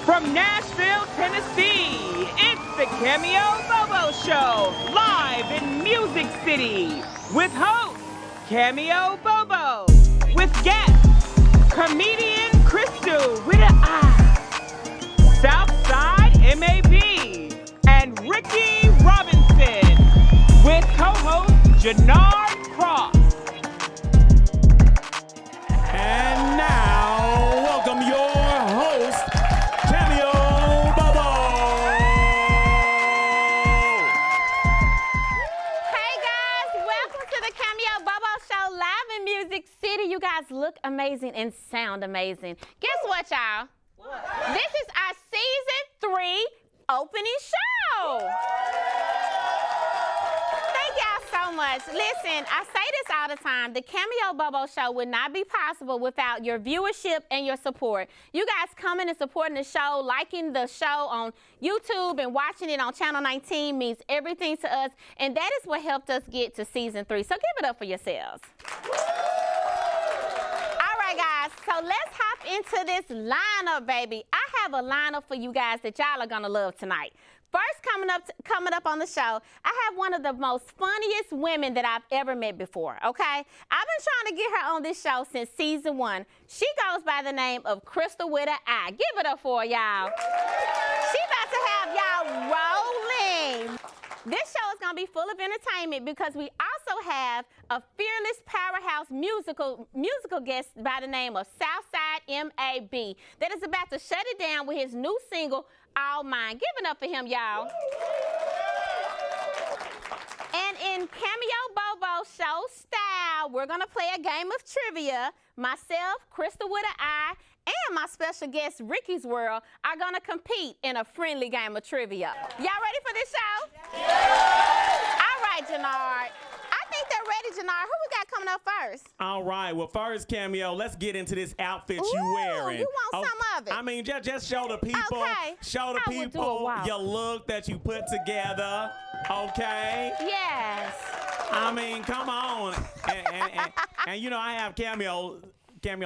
From Nashville, Tennessee, it's the Cameo Bobo Show, live in Music City, with host Cameo Bobo, with guest comedian Khristal Witta Eye, Southside MAB, and Ricky Robinson, with co-host Janard. And now, welcome your host, Cameo Bobo. Hey guys, welcome to the Cameo Bobo Show live in Music City. You guys look amazing and sound amazing. Guess what, y'all? This is our season 3 opening show. So much. Listen, I say this all the time. The Cameo Bobo Show would not be possible without your viewership and your support. You guys coming and supporting the show, liking the show on YouTube and watching it on Channel 19 means everything to us, and that is what helped us get to season 3. So give it up for yourselves. All right, guys, so let's hop into this lineup, baby. I have a lineup for you guys that y'all are gonna love tonight. First, coming up on the show, I have one of the most funniest women that I've ever met before, okay? I've been trying to get her on this show since season 1. She goes by the name of Khristal Witta Eye. Give it up for her, y'all. She about to have y'all rolling. This show is going to be full of entertainment because we also have a fearless powerhouse musical guest by the name of Southside MAB that is about to shut it down with his new single, All Mine. Give it up for him, y'all. And in Cameo Bobo Show style, we're going to play a game of trivia. Myself, Khristal Witta Eye, and my special guest, Ricky's World, are going to compete in a friendly game of trivia. Y'all ready for this show? Yeah. All right, Janard. I think they're ready, Janard. Who we got coming up first? All right, well, first, Cameo, let's get into this outfit you wearing. You want some of it? I mean, just show the people, show the people your look that you put together, okay? Yes. I mean, come on. And you know, I have Cameo,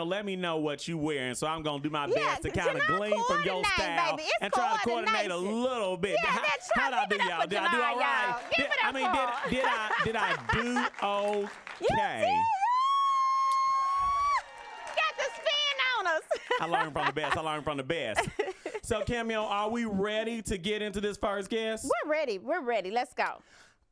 let me know what you wearing, so I'm going to do my best to kind of glean from your style and try to coordinate a little bit. Yeah, How'd I do, y'all? Did I do all right? Did I do okay? You did. Got the spin on us. I learned from the best. So, Cameo, are we ready to get into this first guest? We're ready. Let's go.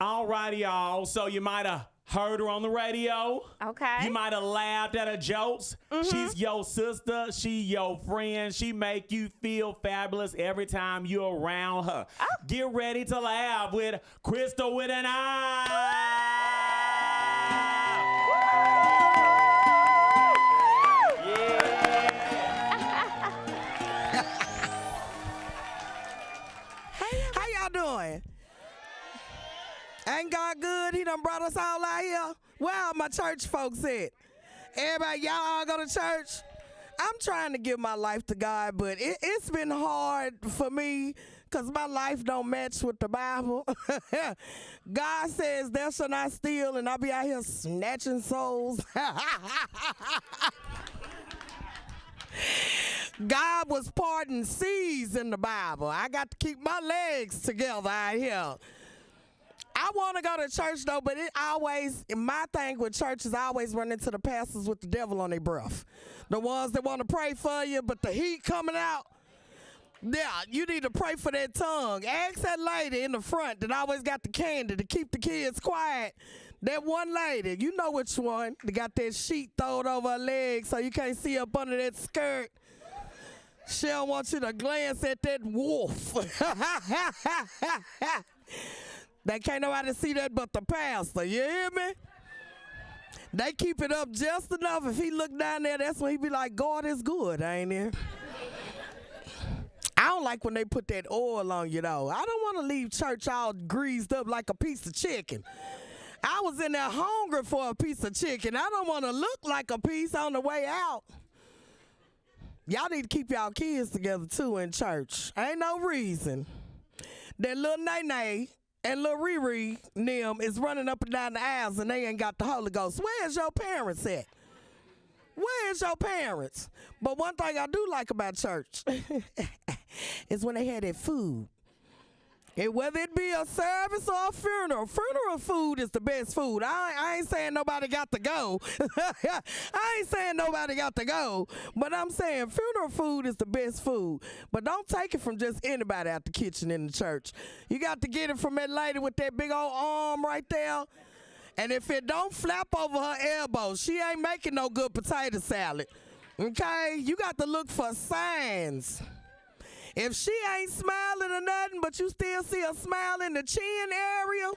All righty, y'all. So you might have heard her on the radio. Okay. You might have laughed at her jokes. She's your sister. She your friend. She make you feel fabulous every time you're around her. Oh. Get ready to laugh with Khristal Witta Eye. How y'all doing? Ain't God good? He done brought us all out here. Where all my church folks at? Everybody, y'all all go to church? I'm trying to give my life to God, but it's been hard for me because my life don't match with the Bible. God says, thou shalt not steal, and I'll be out here snatching souls. God was parting seas in the Bible. I got to keep my legs together out here. I want to go to church, though, but my thing with church is I always run into the pastors with the devil on their breath. The ones that want to pray for you, but the heat coming out. Yeah, you need to pray for that tongue. Ask that lady in the front that always got the candy to keep the kids quiet. That one lady, you know which one, that got that sheet thrown over her leg so you can't see up under that skirt. She don't want you to glance at that wolf. They can't nobody see that but the pastor, you hear me? They keep it up just enough. If he look down there, that's when he be like, God is good, ain't he? I don't like when they put that oil on you, though. I don't want to leave church all greased up like a piece of chicken. I was in there hungry for a piece of chicken. I don't want to look like a piece on the way out. Y'all need to keep y'all kids together, too, in church. Ain't no reason. That little Nene and little Riri them is running up and down the aisles and they ain't got the Holy Ghost. Where's your parents at? Where's your parents? But one thing I do like about church, is when they had that food. And whether it be a service or a funeral food is the best food. I ain't saying nobody got to go. I ain't saying nobody got to go. But I'm saying funeral food is the best food. But don't take it from just anybody out the kitchen in the church. You got to get it from that lady with that big old arm right there. And if it don't flap over her elbow, she ain't making no good potato salad. Okay? You got to look for signs. If she ain't smiling or nothing, but you still see a smile in the chin area,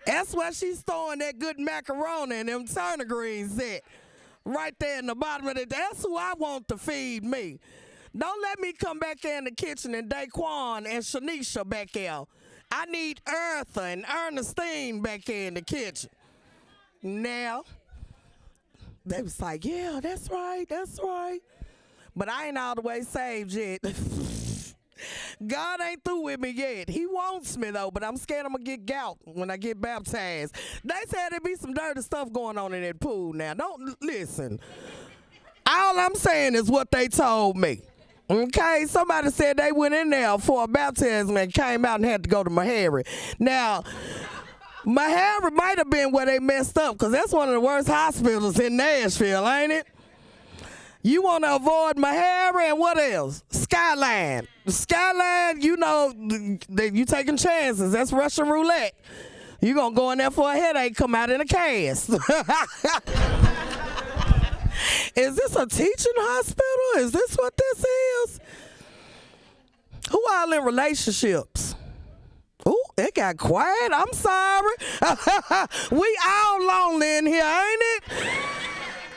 that's where she's throwing that good macaroni and them turnip greens at. Right there in the bottom of it. That's who I want to feed me. Don't let me come back there in the kitchen and Daquan and Shanisha back there. I need Eartha and Ernestine back there in the kitchen. Now, they was like, yeah, that's right, that's right. But I ain't all the way saved yet. God ain't through with me yet. He wants me, though, but I'm scared I'm going to get gout when I get baptized. They said there be some dirty stuff going on in that pool now. Don't listen. All I'm saying is what they told me. Okay? Somebody said they went in there for a baptism and came out and had to go to Meharry. Now, Meharry might have been where they messed up because that's one of the worst hospitals in Nashville, ain't it? You want to avoid Meharry and what else? Skyline. Skyline, you know, you taking chances. That's Russian roulette. You going to go in there for a headache, come out in a cast. Is this a teaching hospital? Is this what this is? Who all in relationships? Ooh, it got quiet. I'm sorry. We all lonely in here, ain't it?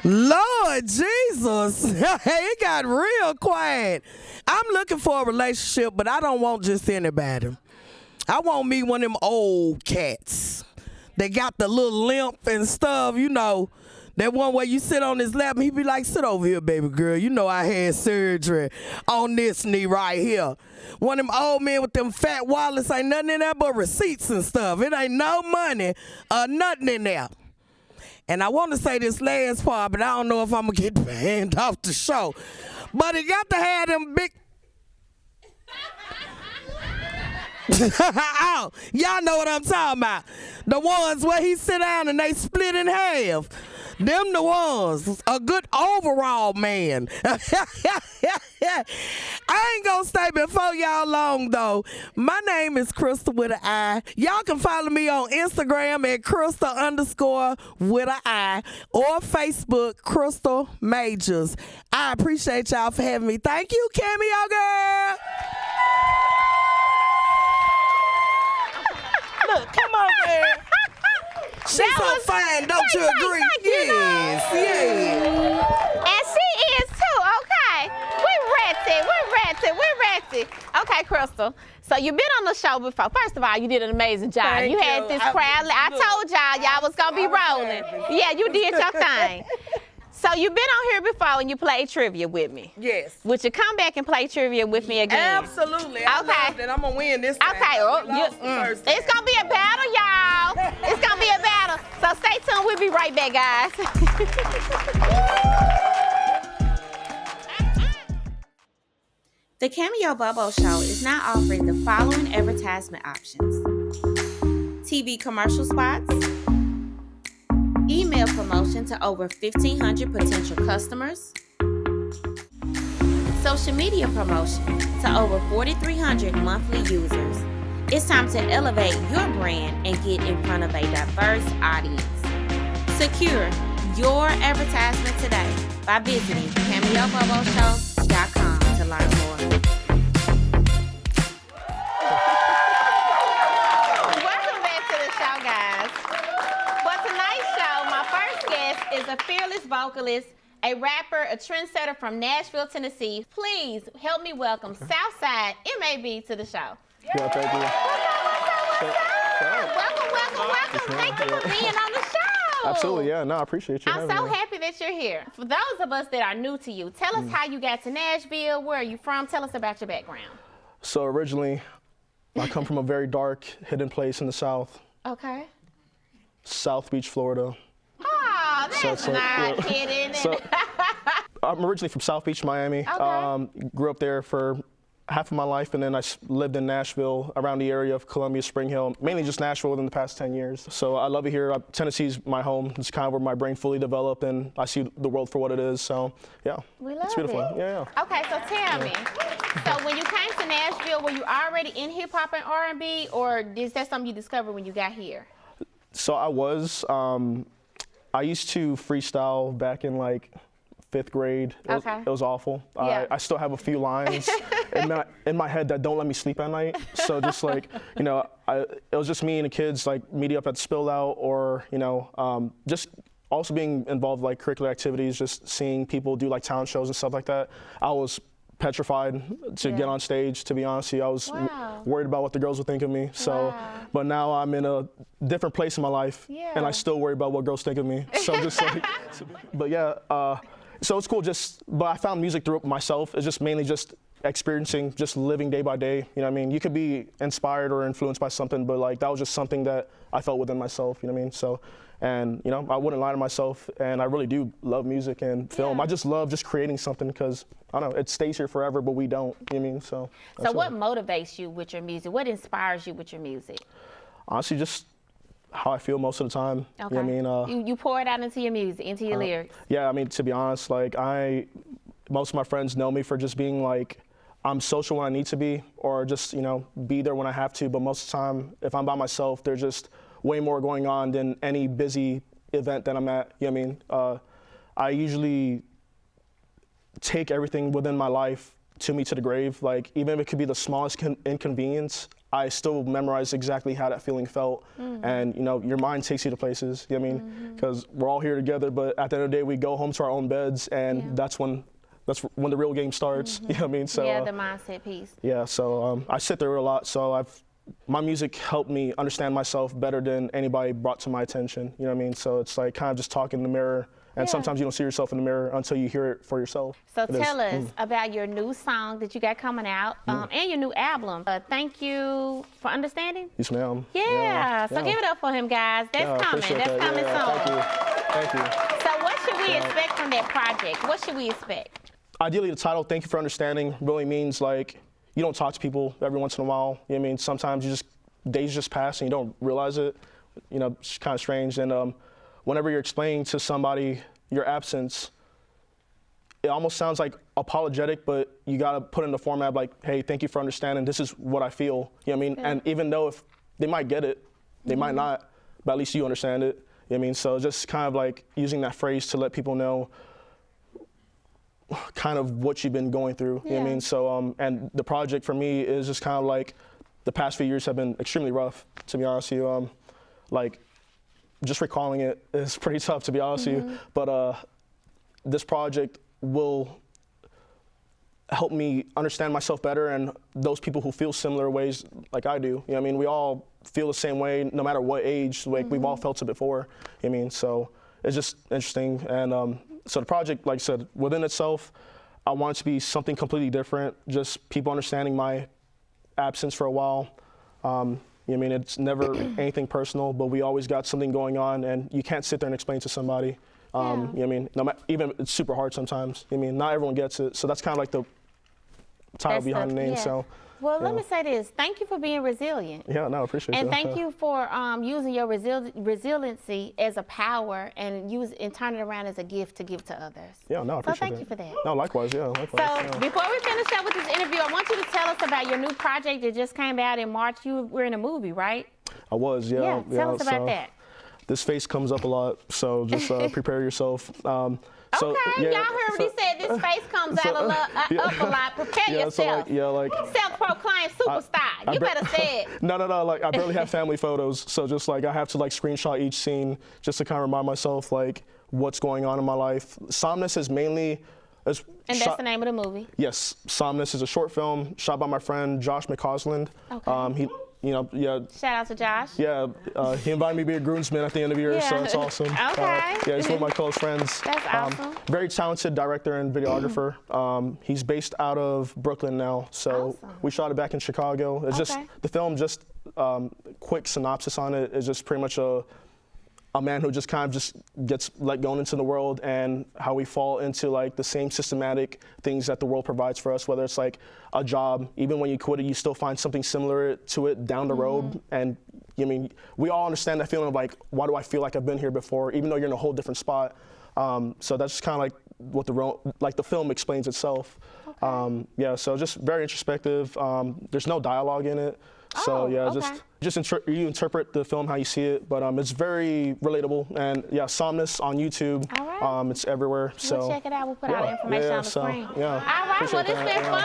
Lord Jesus, it got real quiet. I'm looking for a relationship, but I don't want just anybody. I want me one of them old cats. They got the little limp and stuff, you know. That one where you sit on his lap and he be like, sit over here, baby girl. You know I had surgery on this knee right here. One of them old men with them fat wallets, ain't nothing in there but receipts and stuff. It ain't no money or nothing in there. And I want to say this last part, but I don't know if I'm going to get banned off the show. But it got to have them big... Oh, y'all know what I'm talking about. The ones where he sit down and they split in half. Them the ones. A good overall man. I ain't gonna stay before y'all long though. My name is Khristal Witta Eye. Y'all can follow me on Instagram at Khristal_Witta Eye or Facebook Khristal Majors. I appreciate y'all for having me. Thank you, Cameo girl. Look, come on, girl. She's so fine, don't you agree? Yes, yes. And she is too, okay. We're ready. Okay, Khristal. So you've been on the show before. First of all, you did an amazing job. Thank you had this crowd. I told y'all was going to be rolling. Yeah, you did your thing. So you've been on here before and you played trivia with me. Yes. Would you come back and play trivia with me again? Absolutely. I love that. I'm going to win this time. Okay. It's going to be a battle, y'all. It's going to be a battle. So stay tuned. We'll be right back, guys. The Cameo Bobo Show is now offering the following advertisement options: TV commercial spots, email promotion to over 1,500 potential customers, social media promotion to over 4,300 monthly users. It's time to elevate your brand and get in front of a diverse audience. Secure your advertisement today by visiting CameoBoboShow.com to learn more. Welcome back to the show, guys. For tonight's show, my first guest is a fearless vocalist, a rapper, a trendsetter from Nashville, Tennessee. Please help me welcome Southside MAB to the show. Yeah, thank you. Welcome. Thank you for being on the show. Absolutely, yeah. No, I appreciate you. I'm so happy that you're here. For those of us that are new to you, tell us how you got to Nashville. Where are you from? Tell us about your background. So originally, I come from a very dark, hidden place in the South. Okay. South Beach, Florida. Oh, that's not hidden. I'm originally from South Beach, Miami. Okay. Grew up there for half of my life, and then I lived in Nashville, around the area of Columbia, Spring Hill, mainly just Nashville within the past 10 years. So I love it here. Tennessee's my home. It's kind of where my brain fully developed, and I see the world for what it is. So yeah, we love it's beautiful. it. Yeah. Okay, so tell me. So when you came to Nashville, were you already in hip hop and R&B, or is that something you discovered when you got here? So I was. I used to freestyle back in like 5th grade. It was awful. Yeah. I still have a few lines in my head that don't let me sleep at night. So just like, you know, it was just me and the kids like meeting up at the Spill Out, or, you know, just also being involved like curricular activities, just seeing people do like talent shows and stuff like that. I was petrified to get on stage, to be honest with you. I was worried about what the girls would think of me. So, but now I'm in a different place in my life, and I still worry about what girls think of me. So just like, but yeah, so it's cool. But I found music through myself. It's just mainly just experiencing, just living day by day. You know what I mean? You could be inspired or influenced by something, but like that was just something that I felt within myself. You know what I mean? So, and you know, I wouldn't lie to myself, and I really do love music and film. I just love just creating something, because I don't know, it stays here forever, but we don't. You know what I mean? So. So what motivates you with your music? What inspires you with your music? Honestly, just how I feel most of the time. Okay. You know what I mean? You pour it out into your music, into your lyrics. Yeah, I mean, to be honest, like most of my friends know me for just being like, I'm social when I need to be, or just, you know, be there when I have to. But most of the time, if I'm by myself, there's just way more going on than any busy event that I'm at. You know what I mean? I usually take everything within my life to me to the grave. Like, even if it could be the smallest inconvenience, I still memorize exactly how that feeling felt. And, you know, your mind takes you to places, you know what I mean? Because we're all here together, but at the end of the day, we go home to our own beds, and that's when the real game starts, you know what I mean? So, yeah, the mindset piece. Yeah, so I sit there a lot, so my music helped me understand myself better than anybody brought to my attention, you know what I mean? So it's like kind of just talking in the mirror. And sometimes you don't see yourself in the mirror until you hear it for yourself. So tell us about your new song that you got coming out, and your new album. Thank You for Understanding. Yes, ma'am. Yeah. So give it up for him, guys. That's coming. That's coming soon. Thank you. So what should we expect from that project? What should we expect? Ideally, the title, Thank You for Understanding, really means like you don't talk to people every once in a while. You know what I mean? Sometimes days just pass and you don't realize it. You know, it's kind of strange. And whenever you're explaining to somebody your absence, it almost sounds like apologetic, but you gotta put in the format like, hey, thank you for understanding. This is what I feel. You know what I mean? And even though if they might get it, they might not, but at least you understand it. You know what I mean? So just kind of like using that phrase to let people know kind of what you've been going through. You know what I mean? So, and the project for me is just kind of like, the past few years have been extremely rough, to be honest with you. Like, just recalling it is pretty tough, to be honest with you. But this project will help me understand myself better, and those people who feel similar ways like I do. You know what I mean? We all feel the same way, no matter what age. Like, we've all felt it before. You know what I mean? So it's just interesting. And so the project, like I said, within itself, I want it to be something completely different. Just people understanding my absence for a while. You know what I mean? It's never anything personal, but we always got something going on, and you can't sit there and explain to somebody. You know what I mean? Even it's super hard sometimes. You know what I mean? Not everyone gets it. So that's kind of like the title behind the name. So. Well, let me say this. Thank you for being resilient. Yeah, no, I appreciate that. And thank you for using your resiliency as a power and turn it around as a gift to give to others. Yeah, no, I appreciate that. So thank you for that. No, likewise, yeah, likewise. So before we finish up with this interview, I want you to tell us about your new project that just came out in March. You were in a movie, right? I was, yeah. Yeah, tell us about that. This face comes up a lot, so just prepare yourself. So, okay, y'all heard what he said. This face comes out up a lot. Prepare yourself. Self-proclaimed superstar. You better say it. No. Like, I barely have family photos, so just like I have to like screenshot each scene just to kind of remind myself like what's going on in my life. Somnus is mainly. And that's the name of the movie. Yes, Somnus is a short film shot by my friend Josh McCausland. Okay. Shout out to Josh. Yeah, he invited me to be a groomsman at the end of the year, so it's awesome. Okay. He's one of my close friends. That's awesome. Very talented director and videographer. He's based out of Brooklyn now, so we shot it back in Chicago. It's just the film. Just quick synopsis on it is just pretty much a a man who just kind of just gets let go into the world, and how we fall into like the same systematic things that the world provides for us, whether it's like a job. Even when you quit it, you still find something similar to it down the road. And I mean, we all understand that feeling of like, why do I feel like I've been here before, even though you're in a whole different spot. So that's just kind of like what the film explains itself. Okay. Yeah, so just very introspective. There's no dialogue in it. So yeah, you interpret the film how you see it, but it's very relatable. And yeah, Somnus on YouTube. All right. It's everywhere. We'll check it out. We'll put all the information on the screen. Yeah. All right. Well, it's been fun.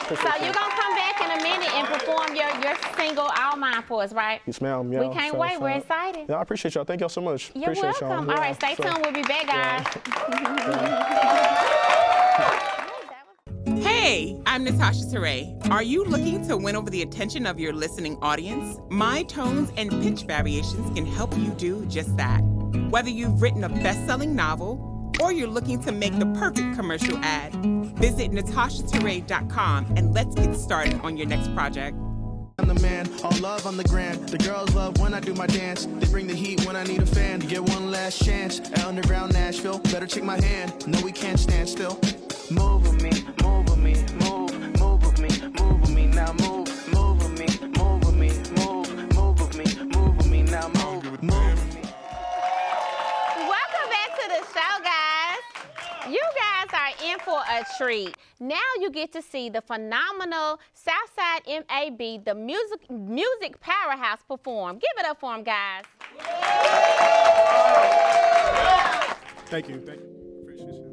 So you're gonna come back in a minute and perform your single "All Mine" for us, right? Yes, ma'am. Yeah, we can't wait. We're excited. Yeah, I appreciate y'all. Thank y'all so much. You're welcome. All right, stay tuned. We'll be back, guys. Hey, I'm Natasha Teray. Are you looking to win over the attention of your listening audience? My tones and pitch variations can help you do just that. Whether you've written a best-selling novel or you're looking to make the perfect commercial ad, visit natashateray.com and let's get started on your next project. I'm the man, all love on the grand. The girls love when I do my dance. They bring the heat when I need a fan. You get one last chance at Underground Nashville. Better take my hand. No, we can't stand still. Move with me, move with me, move with me, move with me, now move with me, move with me, move with me, move with me, now move with me. Welcome back to the show, guys. You guys are in for a treat. Now you get to see the phenomenal Southside MAB, the music powerhouse, perform. Give it up for them, guys. Thank you. Thank you. Appreciate you.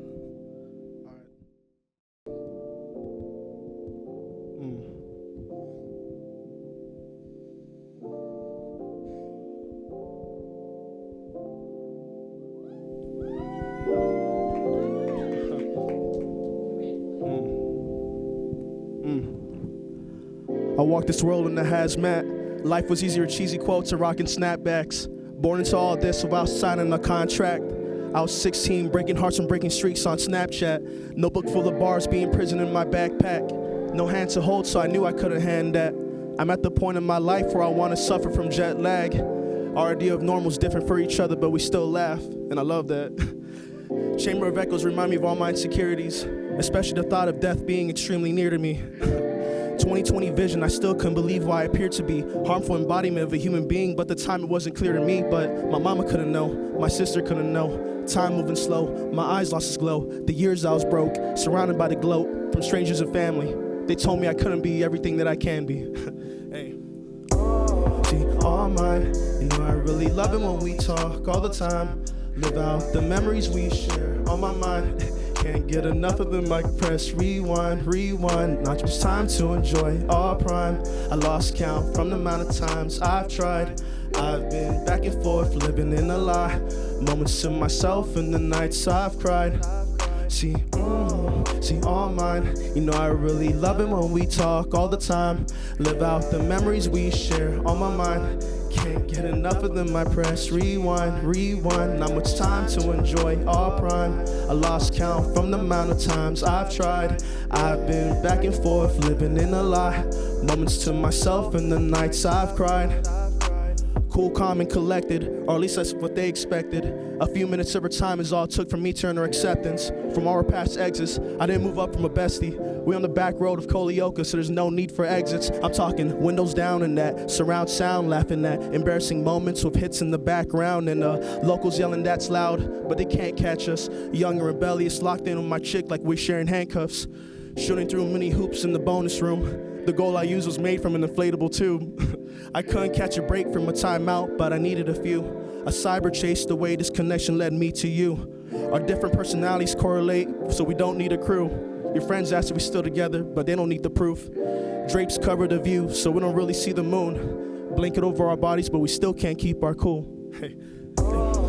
I walked this world in a hazmat. Life was easier, cheesy quotes and rocking snapbacks. Born into all this without signing a contract. I was 16, breaking hearts and breaking streaks on Snapchat. Notebook full of bars, being prison in my backpack. No hand to hold, so I knew I couldn't hand that. I'm at the point in my life where I want to suffer from jet lag. Our idea of normal's different for each other, but we still laugh, and I love that. Chamber of Echoes remind me of all my insecurities, especially the thought of death being extremely near to me. 20/20 vision, I still couldn't believe why I appeared to be harmful embodiment of a human being, but the time it wasn't clear to me. But my mama couldn't know, my sister couldn't know. Time moving slow, my eyes lost its glow. The years I was broke, surrounded by the gloat from strangers and family. They told me I couldn't be everything that I can be. Hey. See, all mine, you know I really love it when we talk all the time. Live out the memories we share on my mind. Can't get enough of them, I press rewind, not just time to enjoy our prime. I lost count from the amount of times I've tried. I've been back and forth, living in a lie. Moments to myself and the nights I've cried. See, all mine. You know I really love it when we talk all the time. Live out the memories we share on my mind. Can't get enough of them, I press rewind, not much time to enjoy our prime. I lost count from the amount of times I've tried. I've been back and forth, living in a lie. Moments to myself and the nights I've cried. Cool, calm, and collected, or at least that's what they expected. A few minutes of her time is all it took for me to earn her acceptance. From all our past exits, I didn't move up from a bestie. We on the back road of Colioca, so there's no need for exits. I'm talking windows down and that surround sound, laughing at embarrassing moments with hits in the background. And locals yelling that's loud, but they can't catch us. Young and rebellious, locked in with my chick like we're sharing handcuffs. Shooting through mini hoops in the bonus room. The goal I used was made from an inflatable tube. I couldn't catch a break from a timeout, but I needed a few. A cyber chase, the way this connection led me to you. Our different personalities correlate, so we don't need a crew. Your friends ask if we still together, but they don't need the proof. Drapes cover the view, so we don't really see the moon. Blanket over our bodies, but we still can't keep our cool. Hey.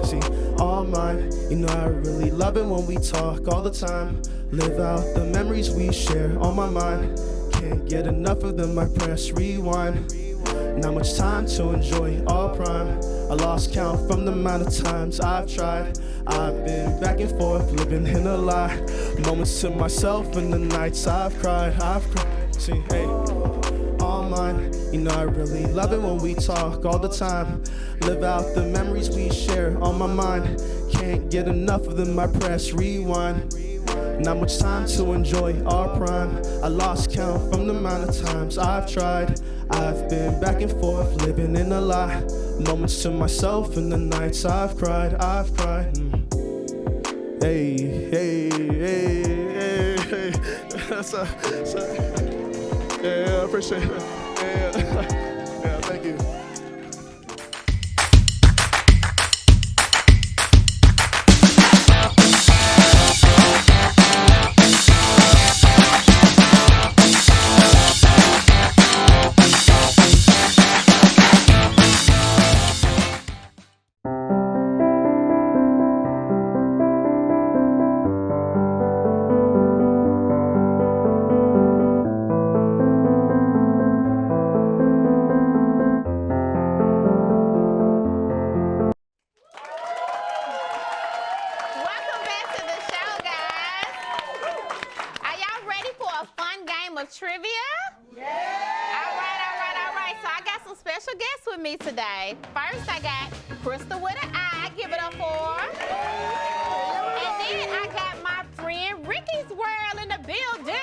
See, all mine, you know I really love it when we talk all the time. Live out the memories we share on my mind. Can't get enough of them, I press rewind. Not much time to enjoy our prime. I lost count from the amount of times I've tried. I've been back and forth, living in a lie. Moments to myself and the nights I've cried. See, hey, all mind. You know I really love it when we talk all the time. Live out the memories we share on my mind. Can't get enough of them, I press rewind. Not much time to enjoy our prime. I lost count from the amount of times I've tried. I've been back and forth, living in a lie. Moments to myself and the nights I've cried. Hey, hey, hey, hey, hey. Yeah, I appreciate it. Yeah, thank you. Me today. First, I got Khristal Witta Eye. Give it up for her. And then I got my friend Ricky's World in the building.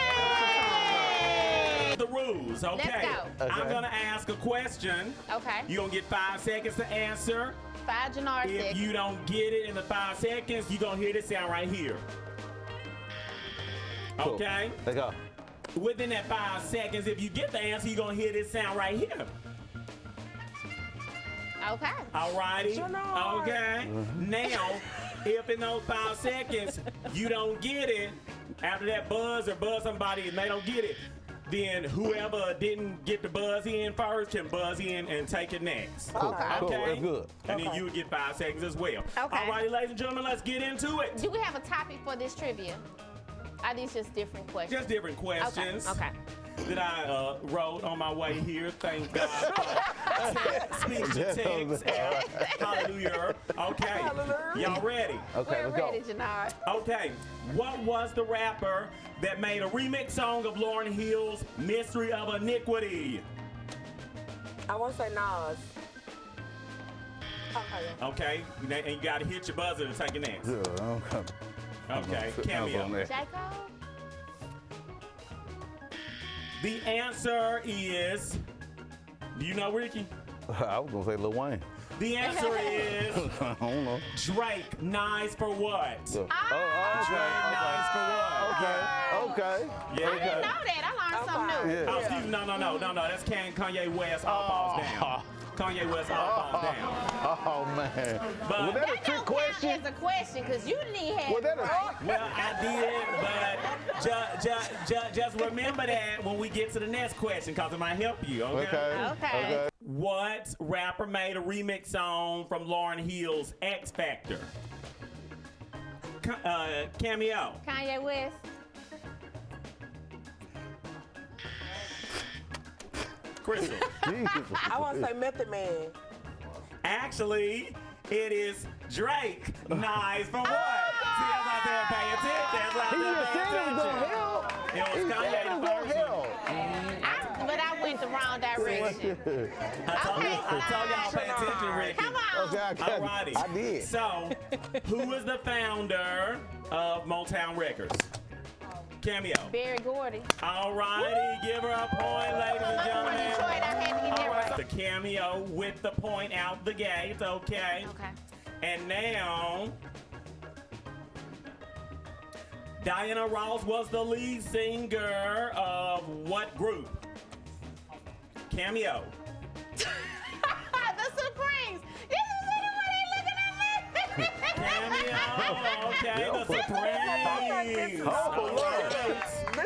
The rules, okay? Let's go. I'm gonna ask a question. Okay. You're gonna get 5 seconds to answer. 5 Janard If seconds. you don't get it in the 5 seconds, you're gonna hear this sound right here. Cool. Okay? Let's go. Within that 5 seconds, if you get the answer, you're gonna hear this sound right here. Okay. All righty. Okay. Now, if in those 5 seconds you don't get it, after that buzz or buzz somebody and they don't get it, then whoever didn't get the buzz in first can buzz in and take it next. Okay. Cool, that's good. And then you would get 5 seconds as well. Okay. All righty, ladies and gentlemen, let's get into it. Do we have a topic for this trivia? Are these just different questions? Just different questions. Okay. That I wrote on my way here. Thank God. Speech to text. Hallelujah. Okay. Y'all ready? Okay, We're let's go. ready, Janard. Okay. What was the rapper that made a remix song of Lauryn Hill's Mystery of Iniquity? I want to say Nas. Okay. And you got to hit your buzzer to take it next. Yeah, Okay. Cameo. Jacob? The answer is, do you know, Ricky? I was gonna say Lil Wayne. The answer is I don't know. Drake. Nice for what? Oh, Nice for what? okay. Yeah. I didn't know that. I learned something new. Oh, excuse me. No. That's Kanye West. All falls down. Kanye West. All falls down. Oh man. But Was that a That trick don't question? count as a question because you didn't have. Was that a well, I did, but just remember that when we get to the next question, cause it might help you. Okay. Okay. What rapper made a remix song from Lauryn Hill's X Factor? Cameo. Kanye West. Crystal. Jesus. I want to say Method Man. Actually, it is Drake. Nice for what? See, that's out there paying attention. He just said it was gonna help. It was He said it Kanye was gonna help. But I went the wrong direction. I told y'all pay attention, Ricky. Come on. Okay, I got it. Alrighty. I did. So, who is the founder of Motown Records? Cameo. Barry Gordy. Alrighty, give her a point, ladies and I'm from gentlemen. Detroit. I had to get that Alright, right. the Cameo with the point out the gate, okay? Okay. And now, Diana Ross was the lead singer of what group? Cameo. The Supremes. This is anyone ain't looking at me. Cameo. Okay, the Supremes. Oh, Lord.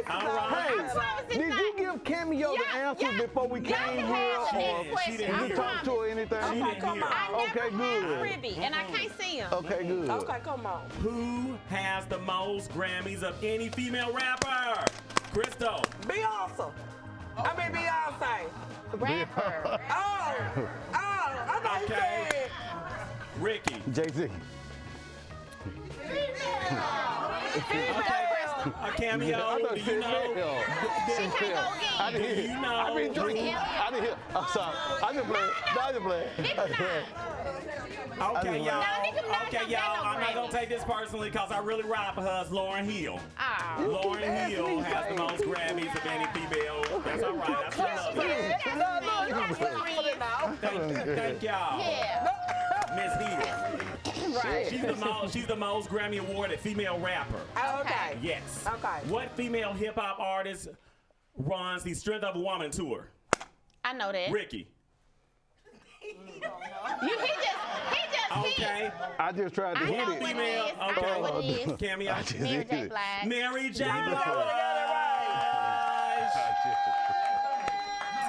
All right. Hey, did you give Cameo the answer before we came here? Or She didn't did you hear. talk to her anything? She didn't come hear. on. I never Okay, had good. Privy, and I can't see him. Okay, good. Okay, come on. Who has the most Grammys of any female rapper? Crystal. Beyonce. I mean Beyonce. Rapper. I thought you Okay. said. Ricky. Jay-Z. Okay, Cameo, do you know? I didn't hear. You know? I been drinking. I didn't hear. I'm sorry. I just playing. No, I just playing. Okay, y'all. Okay, y'all. I'm not gonna take this personally because I really ride for her. It's Lauryn Hill. Lauryn Hill has the most Grammys of any female. That's all right. I still love her. Thank y'all. Yeah. Miss Hill. Right. She's the most Grammy awarded female rapper. Okay. Yes. Okay. What female hip hop artist runs the Strength of a Woman tour? I know that. Ricky. He just Okay. I just tried to I hit know it. what it Female. is. I know what it is. Cameo. Mary J. Blige. Mary J. Blige.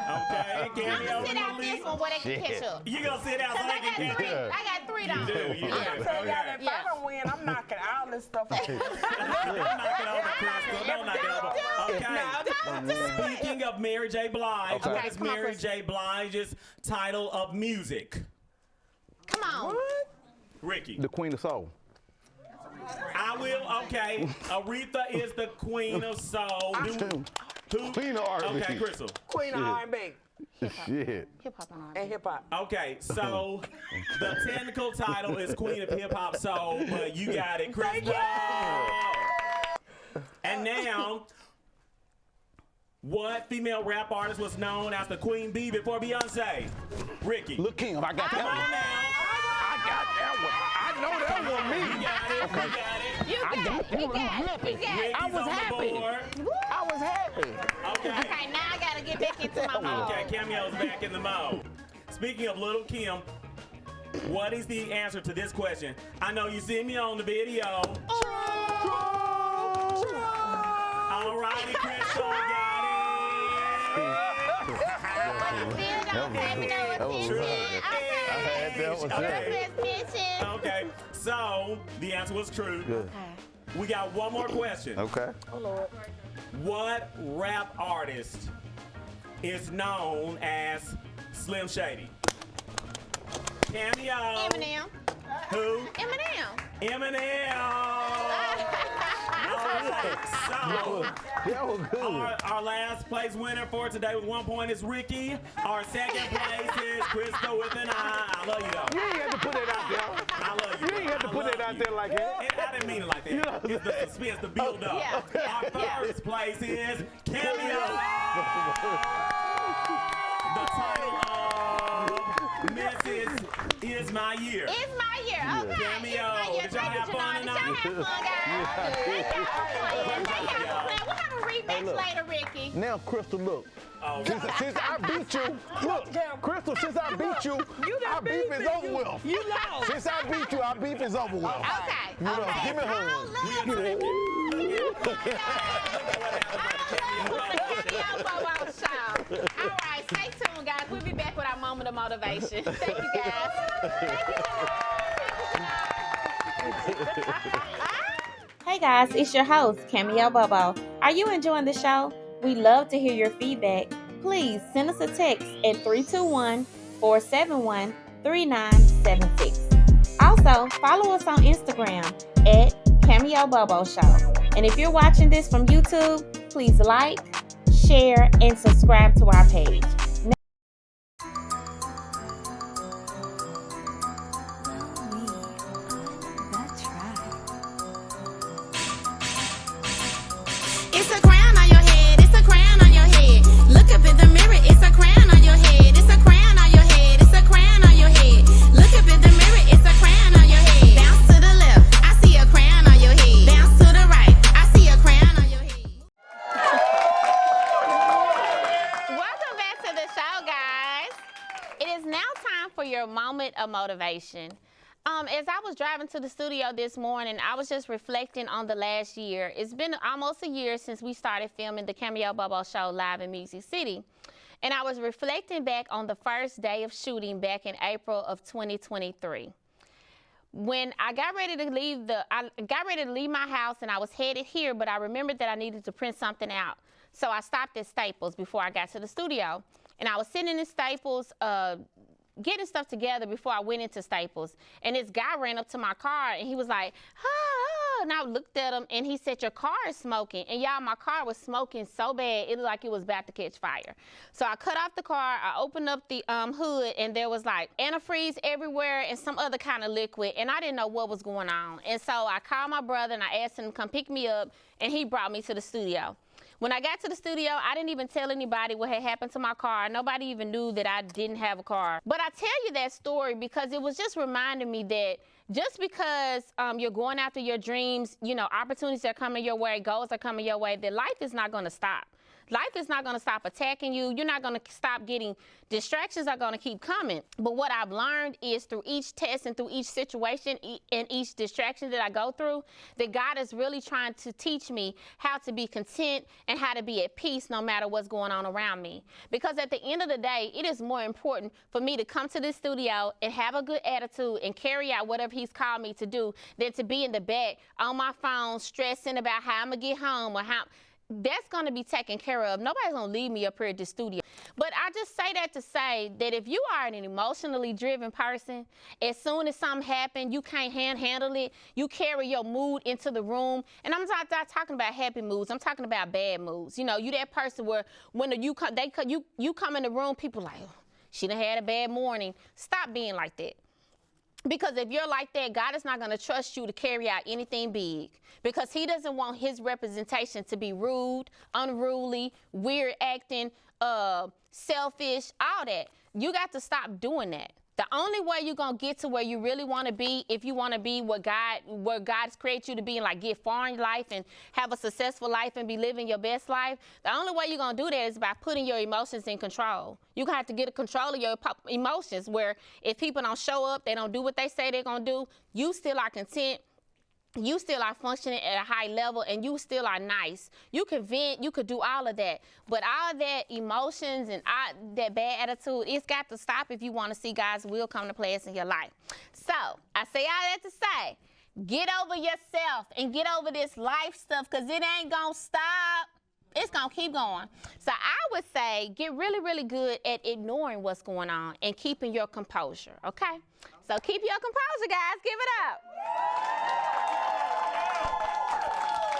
Okay, Cameo. Sit out this one where they can catch up. You gonna sit out so Cause they can catch up? I got three down. You do. I'm gonna tell y'all that if I don't win, I'm knocking all this stuff off. Don't knock it over, Crystal. Don't knock it over. Okay. Speaking of Mary J. Blige, what is come on, Mary Crystal. J. Blige's title of music? Come on. Ricky. The Queen of Soul. I will. Okay. Aretha is the Queen of Soul. Who? Queen of R&B. Okay, Crystal. Queen of R&B Shit. Hip hop and R&B. and hip hop. Okay, so the technical title is Queen of Hip Hop Soul, but you got it, Crystal. And now, what female rap artist was known as the Queen Bee before Beyonce? Ricky. Look, Kim, I got Come that on one. now. I got that one. I know that one, me. You got it. Okay. You got it. You got it. You got it. You got it. Ricky's was on the happy. board. I was happy. Okay. Okay, now I gotta get back into my mode. Okay, Cameo's back in the mode. Speaking of Little Kim, what is the answer to this question? I know you see me on the video. All righty, Crystal got Still don't pay me no attention. it. Okay, so the answer was true. Good. We got one more question. Okay. What rap artist is known as Slim Shady? Cameo. Eminem. Who? Eminem. Eminem. So, That was good. our last place winner for today with 1 point is Ricky. Our second place is Khristal Witta Eye. I love you though. You ain't had to put that out there. I love you. You ain't had to put that out there like that. I didn't mean it like that. You know It's the suspense, the build up. Yeah. Our first place is Cameo. The title of Mrs. Is My Year. It's my year. Okay. Cameo. It's my year. Did y'all have fun Did y'all have fun, guys? We'll have a rematch later, Ricky. Now, Crystal, look. Oh, Since I beat you, look, Crystal, since I beat you, our beef is over with. You lost. Since I beat you, our beef is over with. Okay. You know, Okay. give me a hug. All right, stay tuned, guys. We'll be back with our moment of motivation. Thank you, guys. Hey, guys, it's your host, Cameo Bobo. Are you enjoying the show? We love to hear your feedback. Please send us a text at 321-471-3976. Also, follow us on Instagram at Cameo Bobo Show. And if you're watching this from YouTube, please like, share, and subscribe to our page. It's a crown on your head, it's a crown on your head. Look up in the mirror, it's a crown on your head, it's a crown on your head, it's a crown on your head. Look up in the mirror, it's a crown on your head. Bounce to the left, I see a crown on your head. Bounce to the right, I see a crown on your head. Welcome back to the show, guys. It is now time for your moment of motivation. As I was driving to the studio this morning, I was just reflecting on the last year. It's been almost a year since we started filming the Cameo Bobo Show live in Music City. And I was reflecting back on the first day of shooting back in April of 2023. When I got ready to leave my house and I was headed here, but I remembered that I needed to print something out. So I stopped at Staples before I got to the studio. And I was sitting in Staples, getting stuff together before I went into Staples. And this guy ran up to my car and he was like, And I looked at him, and he said, your car is smoking. And y'all, my car was smoking so bad, it looked like it was about to catch fire. So I cut off the car, I opened up the hood, and there was like antifreeze everywhere and some other kind of liquid, and I didn't know what was going on. And so I called my brother, and I asked him to come pick me up, and he brought me to the studio. When I got to the studio, I didn't even tell anybody what had happened to my car. Nobody even knew that I didn't have a car. But I tell you that story because it was just reminding me that just because you're going after your dreams, you know, opportunities are coming your way, goals are coming your way, that life is not going to stop. Life is not going to stop attacking you. You're not going to stop getting, distractions are going to keep coming. But what I've learned is through each test and through each situation and each distraction that I go through, that God is really trying to teach me how to be content and how to be at peace no matter what's going on around me. Because at the end of the day, it is more important for me to come to this studio and have a good attitude and carry out whatever he's called me to do than to be in the back on my phone stressing about how I'm going to get home or how. That's going to be taken care of. Nobody's going to leave me up here at the studio. But I just say that to say that if you are an emotionally driven person, as soon as something happens, you can't handle it. You carry your mood into the room. And I'm not talking about happy moods. I'm talking about bad moods. You know, you that person where when you come in the room, people like, oh, she done had a bad morning. Stop being like that. Because if you're like that, God is not going to trust you to carry out anything big, because he doesn't want his representation to be rude, unruly, weird acting, selfish, all that. You got to stop doing that. The only way you're going to get to where you really want to be, if you want to be where God's created you to be and like get far in life and have a successful life and be living your best life, the only way you're going to do that is by putting your emotions in control. You're going to have to get control of your emotions, where if people don't show up, they don't do what they say they're going to do, you still are content. You still are functioning at a high level, and you still are nice. You can vent, you could do all of that. But all that emotions and that bad attitude, it's got to stop if you want to see God's will come to pass in your life. So I say all that to say, get over yourself and get over this life stuff, because it ain't going to stop. It's going to keep going. So I would say get really, really good at ignoring what's going on and keeping your composure, okay? So keep your composure, guys. Give it up.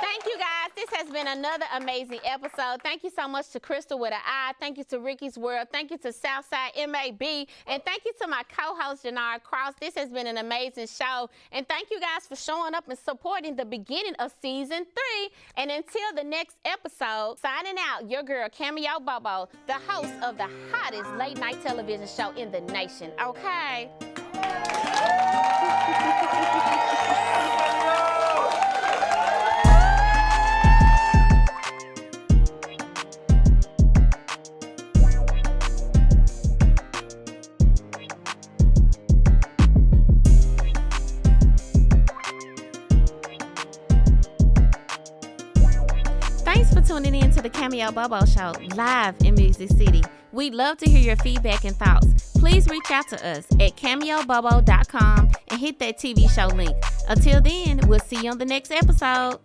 Thank you, guys. This has been another amazing episode. Thank you so much to Khristal Witta Eye. Thank you to Ricky's World. Thank you to Southside MAB. And thank you to my co-host, Janard Cross. This has been an amazing show. And thank you guys for showing up and supporting the beginning of season 3. And until the next episode, signing out, your girl, Cameo Bobo, the host of the hottest late night television show in the nation. Okay? Thanks for tuning in to the Cameo Bobo Show live in Music City. We'd love to hear your feedback and thoughts. Please reach out to us at cameobobo.com and hit that TV show link. Until then, we'll see you on the next episode.